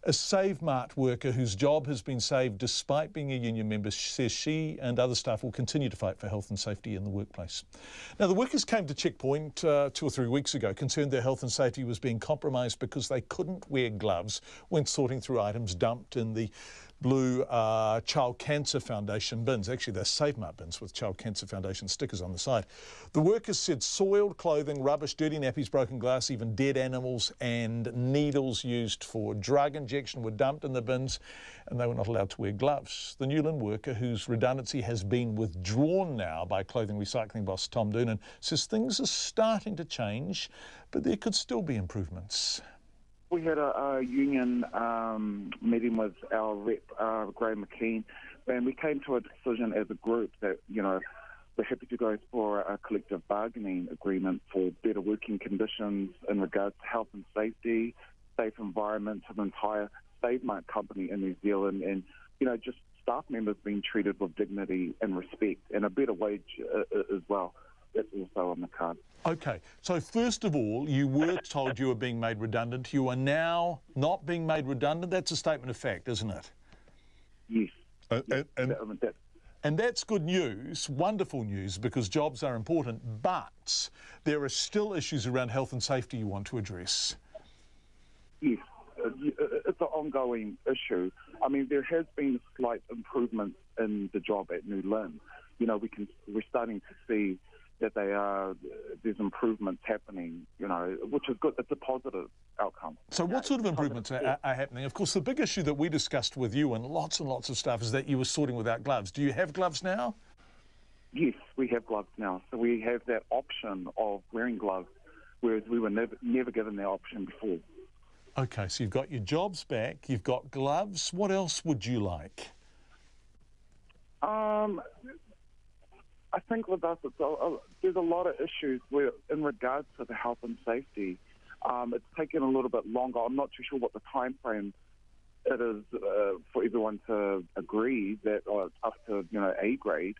A SaveMart worker whose job has been saved despite being a union member says she and other staff will continue to fight for health and safety in the workplace. Now, the workers came to Checkpoint 2 or 3 weeks ago concerned their health and safety was being compromised because they couldn't wear gloves when sorting through items dumped in the blue Child Cancer Foundation bins. Actually, they're SaveMart bins with Child Cancer Foundation stickers on the side. The workers said soiled clothing, rubbish, dirty nappies, broken glass, even dead animals and needles used for drug injection were dumped in the bins, and they were not allowed to wear gloves. The Newland worker, whose redundancy has been withdrawn now by clothing recycling boss Tom Doonan, says things are starting to change, but there could still be improvements. We had a union meeting with our rep, Graham McKean, and we came to a decision as a group that, we're happy to go for a collective bargaining agreement for better working conditions in regards to health and safety, safe environment to the entire SaveMart company in New Zealand, and, just staff members being treated with dignity and respect and a better wage as well. That's also on the card. Okay, so first of all, you were told you were being made redundant. You are now not being made redundant. That's a statement of fact, isn't it? Yes. And that's good news, wonderful news, because jobs are important, but there are still issues around health and safety you want to address. Yes, it's an ongoing issue. I mean, there has been slight improvements in the job at New Lynn. We're starting to see that there's improvements happening, which is good. It's a positive outcome. So what sort of improvements are happening? Of course, the big issue that we discussed with you and lots of staff is that you were sorting without gloves. Do you have gloves now? Yes, we have gloves now. So we have that option of wearing gloves, whereas we were never given that option before. Okay, so you've got your jobs back, you've got gloves. What else would you like? I think with us, there's a lot of issues where, in regards to the health and safety, it's taken a little bit longer. I'm not too sure what the time frame it is for everyone to agree that it's up to A grade,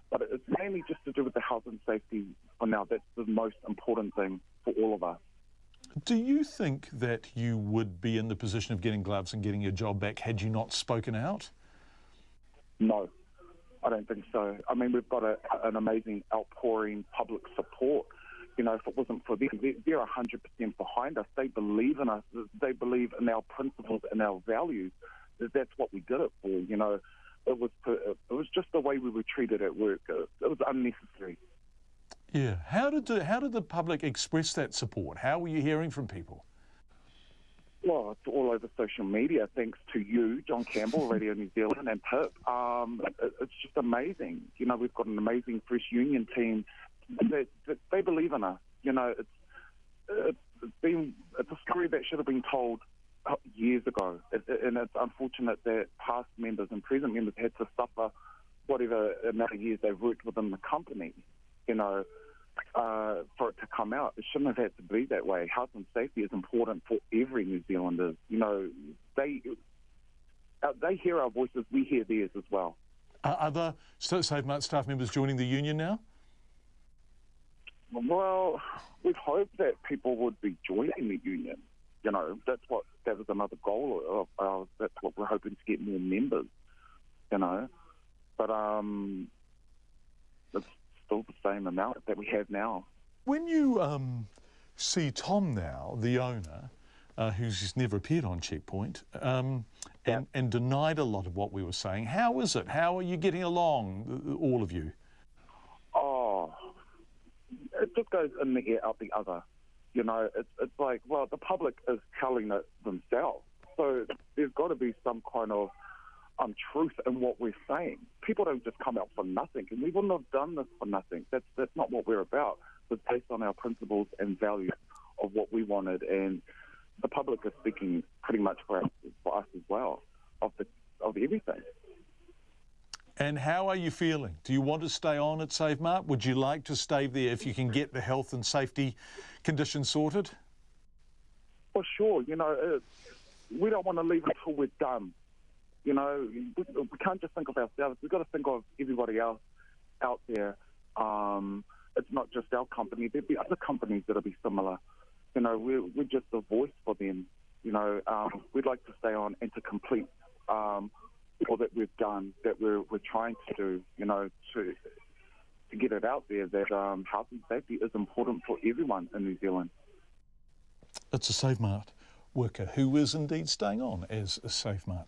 but it's mainly just to do with the health and safety for now. That's the most important thing for all of us. Do you think that you would be in the position of getting gloves and getting your job back had you not spoken out? No. I don't think so. I mean, we've got an amazing outpouring public support. If it wasn't for them, they're 100% behind us. They believe in us. They believe in our principles and our values. That's what we did it for. It was just the way we were treated at work. It was unnecessary. Yeah. How did the public express that support? How were you hearing from people? Well, it's all over social media, thanks to you, John Campbell, Radio New Zealand, and Pip. It's just amazing. We've got an amazing fresh union team. They believe in us. It's a story that should have been told years ago, and it's unfortunate that past members and present members had to suffer whatever amount of years they've worked within the company. For it to come out. It shouldn't have had to be that way. Health and safety is important for every New Zealander. They hear our voices, we hear theirs as well. Are other SaveMart staff members joining the union now? Well, we'd hope that people would be joining the union. That was another goal of ours. That's what we're hoping to get more members. But it's still the same amount that we have now. When you see Tom now, the owner, who's never appeared on Checkpoint, and denied a lot of what we were saying, how is it? How are you getting along, all of you? Oh, it just goes in the ear, out the other. It's like, well, the public is telling it themselves. So there's got to be some kind of truth in what we're saying. People don't just come out for nothing, and we wouldn't have done this for nothing. That's not what we're about. It's based on our principles and values of what we wanted, and the public is speaking pretty much for us as well, of everything. And how are you feeling? Do you want to stay on at SaveMart? Would you like to stay there if you can get the health and safety conditions sorted? For sure. We don't want to leave until we're done. We can't just think of ourselves. We've got to think of everybody else out there. It's not just our company. There'll be other companies that'll be similar. We're just a voice for them. we'd like to stay on and to complete all that we've done, that we're trying to do, to get it out there that health and safety is important for everyone in New Zealand. It's a SaveMart worker who is indeed staying on as a SaveMart